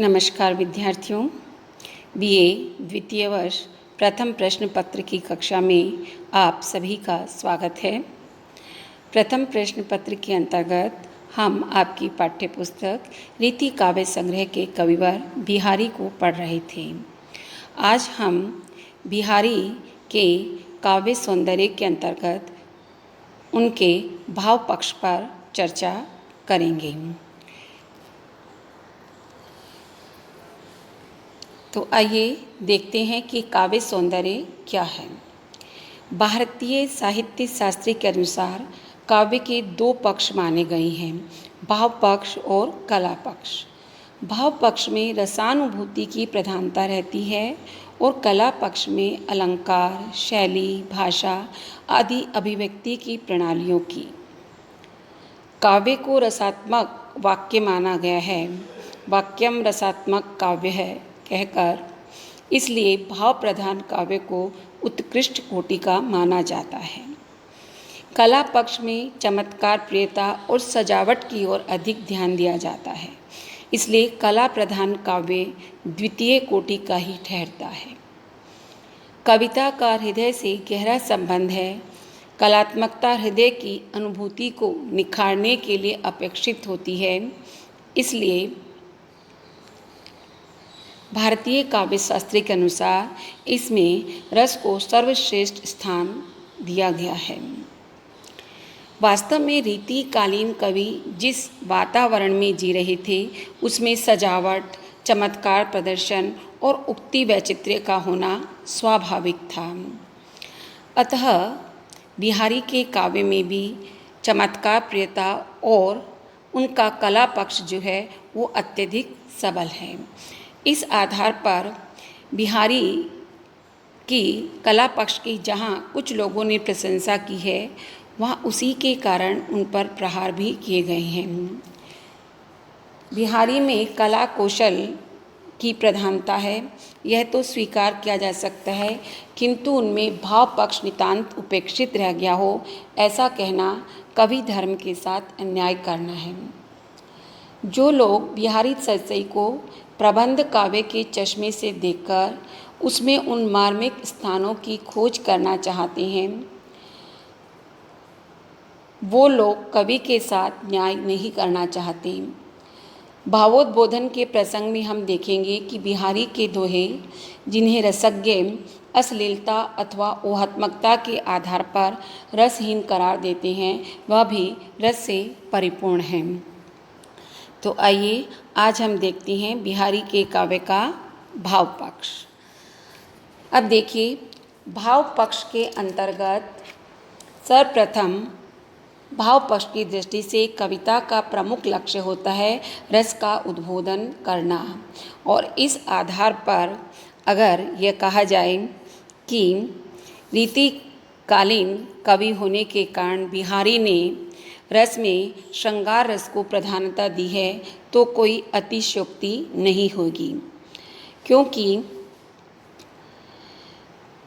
नमस्कार विद्यार्थियों, बीए द्वितीय वर्ष प्रथम प्रश्न पत्र की कक्षा में आप सभी का स्वागत है। प्रथम प्रश्न पत्र के अंतर्गत हम आपकी पाठ्यपुस्तक रीति काव्य संग्रह के कविवर बिहारी को पढ़ रहे थे। आज हम बिहारी के काव्य सौंदर्य के अंतर्गत उनके भाव पक्ष पर चर्चा करेंगे। तो आइए देखते हैं कि काव्य सौंदर्य क्या है। भारतीय साहित्य शास्त्र के अनुसार काव्य के दो पक्ष माने गए हैं, भाव पक्ष और कला पक्ष। भाव पक्ष में रसानुभूति की प्रधानता रहती है और कला पक्ष में अलंकार, शैली, भाषा आदि अभिव्यक्ति की प्रणालियों की। काव्य को रसात्मक वाक्य माना गया है, वाक्यम रसात्मक काव्य है कहकर, इसलिए भाव प्रधान काव्य को उत्कृष्ट कोटि का माना जाता है। कला पक्ष में चमत्कार, प्रियता और सजावट की ओर अधिक ध्यान दिया जाता है, इसलिए कला प्रधान काव्य द्वितीय कोटि का ही ठहरता है। कविता का हृदय से गहरा संबंध है। कलात्मकता हृदय की अनुभूति को निखारने के लिए अपेक्षित होती है, इसलिए भारतीय काव्य शास्त्र के अनुसार इसमें रस को सर्वश्रेष्ठ स्थान दिया गया है। वास्तव में रीतिकालीन कवि जिस वातावरण में जी रहे थे उसमें सजावट, चमत्कार प्रदर्शन और उक्ति वैचित्र्य का होना स्वाभाविक था। अतः बिहारी के काव्य में भी चमत्कार, प्रियता और उनका कला पक्ष जो है वो अत्यधिक सबल है। इस आधार पर बिहारी की कला पक्ष की जहाँ कुछ लोगों ने प्रशंसा की है, वहाँ उसी के कारण उन पर प्रहार भी किए गए हैं। बिहारी में कला कौशल की प्रधानता है, यह तो स्वीकार किया जा सकता है, किंतु उनमें भाव पक्ष नितांत उपेक्षित रह गया हो, ऐसा कहना कवि धर्म के साथ अन्याय करना है। जो लोग बिहारी सरसई को प्रबंध काव्य के चश्मे से देखकर उसमें उन मार्मिक स्थानों की खोज करना चाहते हैं, वो लोग कवि के साथ न्याय नहीं करना चाहते। भावोद्बोधन के प्रसंग में हम देखेंगे कि बिहारी के दोहे, जिन्हें रसज्ञ अश्लीलता अथवा ऊहात्मकता के आधार पर रसहीन करार देते हैं, वह भी रस से परिपूर्ण हैं। तो आइए आज हम देखते हैं बिहारी के काव्य का भाव पक्ष। अब देखिए, भाव पक्ष के अंतर्गत सर्वप्रथम भाव पक्ष की दृष्टि से कविता का प्रमुख लक्ष्य होता है रस का उद्बोधन करना, और इस आधार पर अगर यह कहा जाए कि रीतिकालीन कवि होने के कारण बिहारी ने रस में श्रृंगार रस को प्रधानता दी है, तो कोई अतिशयोक्ति नहीं होगी, क्योंकि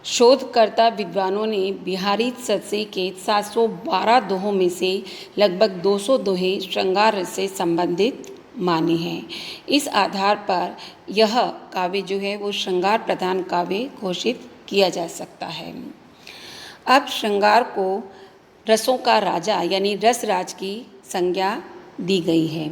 शोधकर्ता विद्वानों ने बिहारी सरसई के 712 दोहों में से लगभग 200 दोहे श्रृंगार रस से संबंधित माने हैं। इस आधार पर यह काव्य जो है वो श्रृंगार प्रधान काव्य घोषित किया जा सकता है। अब श्रृंगार को रसों का राजा यानी रसराज की संज्ञा दी गई है।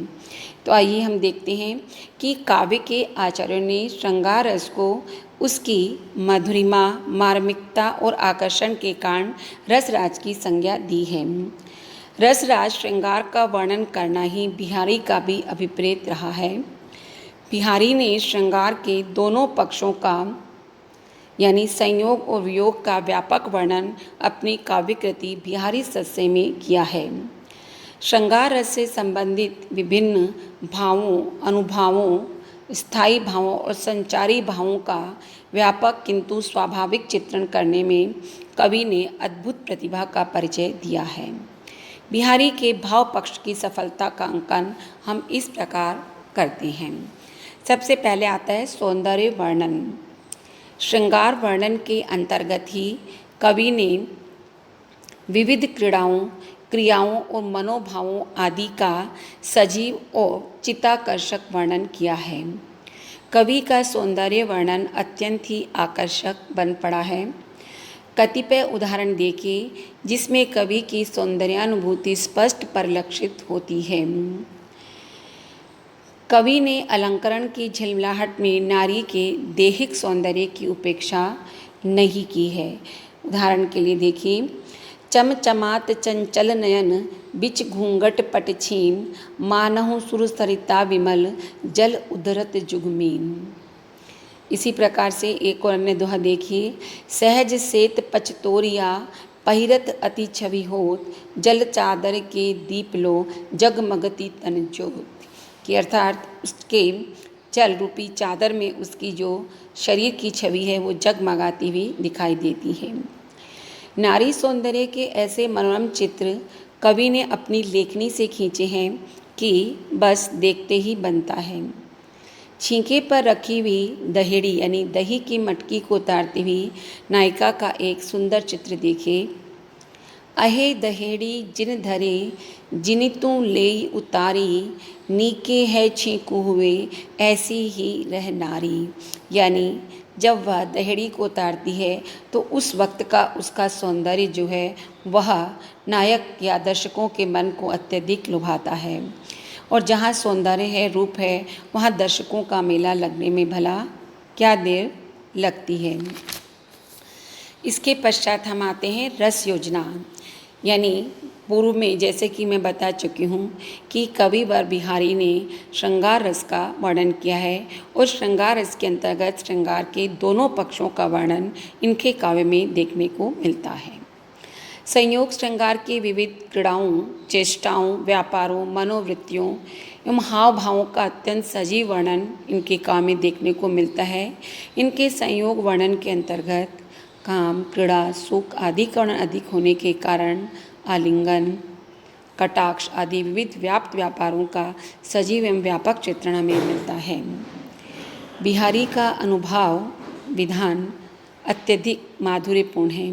तो आइए हम देखते हैं कि काव्य के आचार्यों ने श्रृंगार रस को उसकी मधुरिमा, मार्मिकता और आकर्षण के कारण रसराज की संज्ञा दी है। रसराज श्रृंगार का वर्णन करना ही बिहारी का भी अभिप्रेत रहा है। बिहारी ने श्रृंगार के दोनों पक्षों का यानी संयोग और वियोग का व्यापक वर्णन अपनी काव्यकृति बिहारी सरसई में किया है। श्रृंगार रस से संबंधित विभिन्न भावों, अनुभवों, स्थायी भावों और संचारी भावों का व्यापक किंतु स्वाभाविक चित्रण करने में कवि ने अद्भुत प्रतिभा का परिचय दिया है। बिहारी के भाव पक्ष की सफलता का अंकन हम इस प्रकार करते हैं। सबसे पहले आता है सौंदर्य वर्णन। श्रृंगार वर्णन के अंतर्गत ही कवि ने विविध क्रियाओं और मनोभावों आदि का सजीव और चित्ताकर्षक वर्णन किया है। कवि का सौंदर्य वर्णन अत्यंत ही आकर्षक बन पड़ा है। कतिपय उदाहरण देखिए जिसमें कवि की सौंदर्यानुभूति स्पष्ट परिलक्षित होती है। कवि ने अलंकरण की झिलमिलाहट में नारी के दैहिक सौंदर्य की उपेक्षा नहीं की है। उदाहरण के लिए देखिए, चमचमात चंचल नयन बिच घूंघट पट छीन, मानहु सुर सरिता विमल जल उदरत जुगमीन। इसी प्रकार से एक और अन्य दोहा देखिए, सहज सेत पचतोरिया पहिरत अति छवि होत, जल चादर के दीप लो जगमगती तन ज्योत। कि अर्थात उसके जल रूपी चादर में उसकी जो शरीर की छवि है वो जगमगाती हुई दिखाई देती है। नारी सौंदर्य के ऐसे मनोरम चित्र कवि ने अपनी लेखनी से खींचे हैं कि बस देखते ही बनता है। छींके पर रखी हुई दहेड़ी यानी दही की मटकी को उतारती हुई नायिका का एक सुंदर चित्र देखिए। अहे दहेड़ी जिन धरे जिन तू ले उतारी, नीके है छींकू हुए ऐसी ही रह नारी। यानी जब वह दहेड़ी को उतारती है तो उस वक्त का उसका सौंदर्य जो है वह नायक या दर्शकों के मन को अत्यधिक लुभाता है। और जहाँ सौंदर्य है, रूप है, वहाँ दर्शकों का मेला लगने में भला क्या देर लगती है। इसके पश्चात हम आते हैं रस योजना। यानी पूर्व में जैसे कि मैं बता चुकी हूँ कि कवि वर बिहारी ने श्रृंगार रस का वर्णन किया है और श्रृंगार रस के अंतर्गत श्रृंगार के दोनों पक्षों का वर्णन इनके काव्य में देखने को मिलता है। संयोग श्रृंगार के विविध क्रीड़ाओं, चेष्टाओं, व्यापारों, मनोवृत्तियों एवं हाव भावों का अत्यंत सजीव वर्णन इनके काव्य में देखने को मिलता है। इनके संयोग वर्णन के अंतर्गत काम, क्रीड़ा, सुख आदि का वर्णन अधिक होने के कारण आलिंगन, कटाक्ष आदि विविध व्याप्त व्यापारों का सजीव एवं व्यापक चित्रण हमें मिलता है। बिहारी का अनुभाव विधान अत्यधिक माधुर्यपूर्ण है।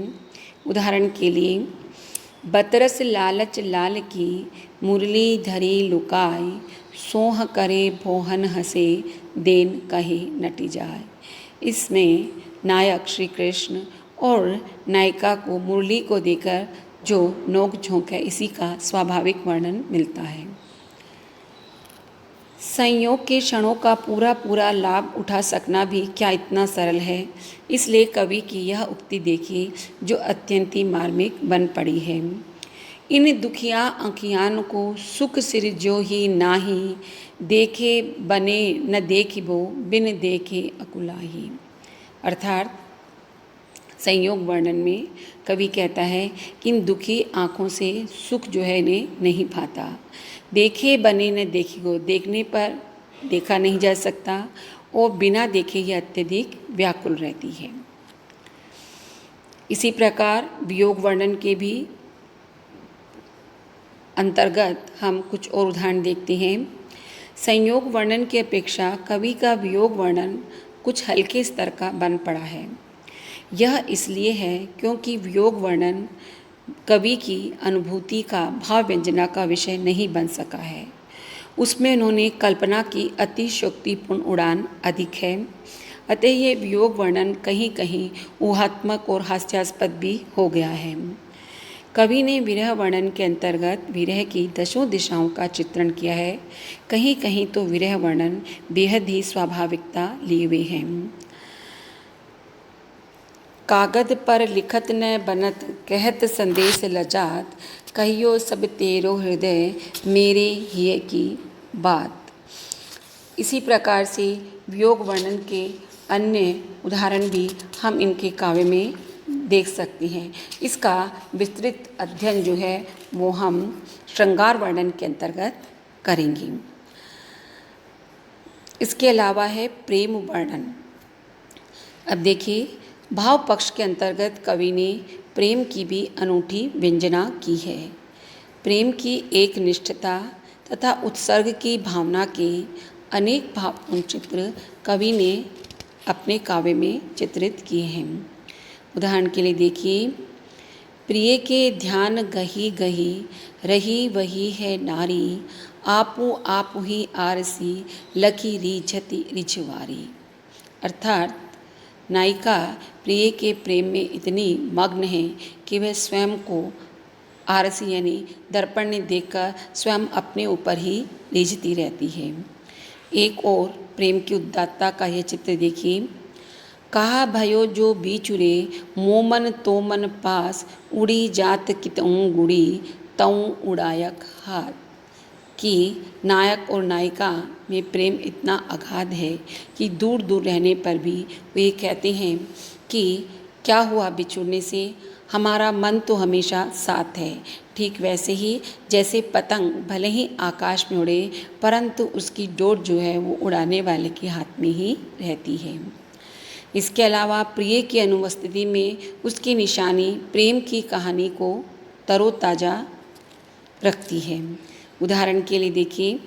उदाहरण के लिए, बतरस लालच लाल की मुरली धरी लुकाय, सोह करे भोहन हंसे देन कहे नटी जाए। इसमें नायक श्री कृष्ण और नायिका को मुरली को देकर जो नोक झोंक है इसी का स्वाभाविक वर्णन मिलता है। संयोग के क्षणों का पूरा पूरा लाभ उठा सकना भी क्या इतना सरल है। इसलिए कवि की यह उक्ति देखिए जो अत्यंत ही मार्मिक बन पड़ी है। इन दुखिया आँखियान को सुख सिर जो ही नाही, देखे बने न देखिबो बिन देखे अकुलाही। अर्थात संयोग वर्णन में कवि कहता है कि इन दुखी आँखों से सुख जो है इन्हें नहीं भाता, देखे बने न देखिगो, देखने पर देखा नहीं जा सकता और बिना देखे ही अत्यधिक व्याकुल रहती है। इसी प्रकार वियोग वर्णन के भी अंतर्गत हम कुछ और उदाहरण देखते हैं। संयोग वर्णन की अपेक्षा कवि का वियोग वर्णन कुछ हल्के स्तर का बन पड़ा है। यह इसलिए है क्योंकि वियोग वर्णन कवि की अनुभूति का भाव व्यंजना का विषय नहीं बन सका है। उसमें उन्होंने कल्पना की अतिशयोक्तिपूर्ण उड़ान अधिक है। अतः ये वियोग वर्णन कहीं कहीं ऊहात्मक और हास्यास्पद भी हो गया है। कवि ने विरह वर्णन के अंतर्गत विरह की दशों दिशाओं का चित्रण किया है। कहीं कहीं तो विरह वर्णन बेहद ही स्वाभाविकता लिए हुए हैं। कागद पर लिखत न बनत, कहत संदेश लजात, कहियो सब तेरो हृदय मेरे हिय की बात। इसी प्रकार से वियोग वर्णन के अन्य उदाहरण भी हम इनके काव्य में देख सकते हैं। इसका विस्तृत अध्ययन जो है वो हम श्रृंगार वर्णन के अंतर्गत करेंगे। इसके अलावा है प्रेम वर्णन। अब देखिए, भाव पक्ष के अंतर्गत कवि ने प्रेम की भी अनूठी व्यंजना की है। प्रेम की एक निष्ठता तथा उत्सर्ग की भावना के अनेक भावपूर्ण चित्र कवि ने अपने काव्य में चित्रित किए हैं। उदाहरण के लिए देखिए, प्रिय के ध्यान गही गही रही वही है नारी, आपू आपू ही आरसी लकी रीझती रिझवारी। अर्थात नायिका प्रिय के प्रेम में इतनी मग्न है कि वह स्वयं को आरसी यानी दर्पण में देखकर स्वयं अपने ऊपर ही रीझती रहती है। एक और प्रेम की उदात्तता का यह चित्र देखिए। कहा भयो जो बीचुरे मोमन तोमन पास उड़ी जात कितऊँ गुड़ी तऊँ उड़ायक हाथ। कि नायक और नायिका में प्रेम इतना अगाध है कि दूर दूर रहने पर भी वे कहते हैं कि क्या हुआ बिछुड़ने से, हमारा मन तो हमेशा साथ है। ठीक वैसे ही जैसे पतंग भले ही आकाश में उड़े परंतु उसकी डोर जो है वो उड़ाने वाले के हाथ में ही रहती है। इसके अलावा प्रिय की अनुपस्थिति में उसकी निशानी प्रेम की कहानी को तरोताज़ा रखती है। उदाहरण के लिए देखिए,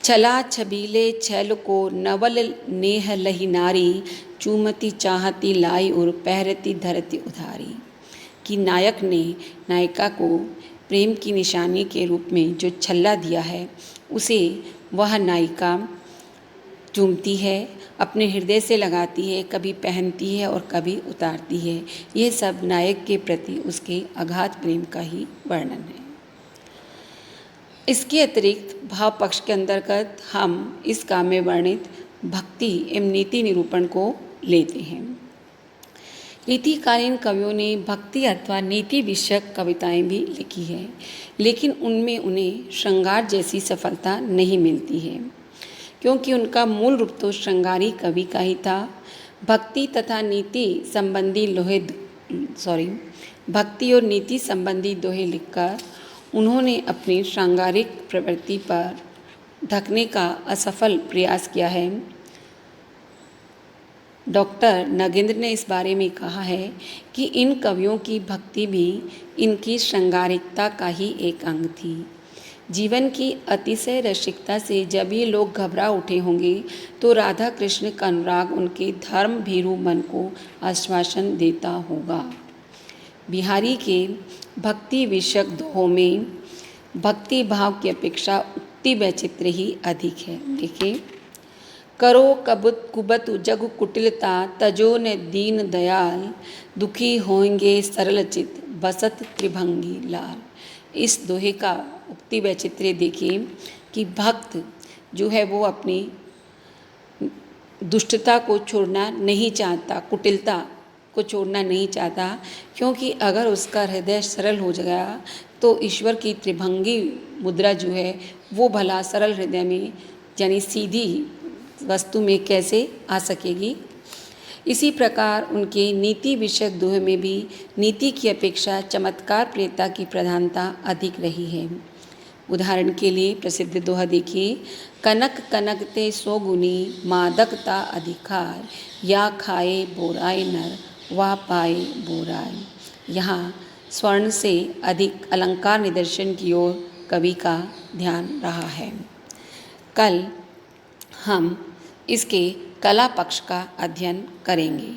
चला छबीले छैल को नवल नेह लही नारी चूमती चाहती लाई और पहरती धरती उधारी। कि नायक ने नायिका को प्रेम की निशानी के रूप में जो छल्ला दिया है उसे वह नायिका चूमती है, अपने हृदय से लगाती है, कभी पहनती है और कभी उतारती है। यह सब नायक के प्रति उसके अगाध प्रेम का ही वर्णन है। इसके अतिरिक्त भाव पक्ष के अंतर्गत हम इस काव्य में वर्णित भक्ति एवं नीति निरूपण को लेते हैं। रीतिकालीन कवियों ने भक्ति अथवा नीति विषयक कविताएं भी लिखी है, लेकिन उनमें उन्हें श्रृंगार जैसी सफलता नहीं मिलती है, क्योंकि उनका मूल रूप तो श्रृंगारी कवि का ही था। भक्ति और नीति संबंधी दोहे लिखकर उन्होंने अपनी श्रृंगारिक प्रवृत्ति पर ढकने का असफल प्रयास किया है। डॉक्टर नगेंद्र ने इस बारे में कहा है कि इन कवियों की भक्ति भी इनकी श्रृंगारिकता का ही एक अंग थी। जीवन की अतिशय रसिकता से जब ये लोग घबरा उठे होंगे तो राधा कृष्ण का अनुराग उनके धर्म भीरू मन को आश्वासन देता होगा। बिहारी के भक्ति विषयक दोहों में भक्ति भाव की अपेक्षा उक्ति वैचित्र ही अधिक है। देखिए, करो कबुत कुबतु जग कुटिलता तजो न दीन दयाल दुखी होंगे सरल चित बसत त्रिभंगी लाल। इस दोहे का उक्ति वैचित्र देखिए कि भक्त जो है वो अपनी दुष्टता को छोड़ना नहीं चाहता, कुटिलता को छोड़ना नहीं चाहता, क्योंकि अगर उसका हृदय सरल हो गया तो ईश्वर की त्रिभंगी मुद्रा जो है वो भला सरल हृदय में यानी सीधी वस्तु में कैसे आ सकेगी। इसी प्रकार उनके नीति विषयक दोहे में भी नीति की अपेक्षा चमत्कार प्रियता की प्रधानता अधिक रही है। उदाहरण के लिए प्रसिद्ध दोहा देखिए, कनक कनकते सो गुनी मादकता अधिकार या खाए बोराए नर वा पाए बोराए। यहाँ स्वर्ण से अधिक अलंकार निदर्शन की ओर कवि का ध्यान रहा है। कल हम इसके कला पक्ष का अध्ययन करेंगे।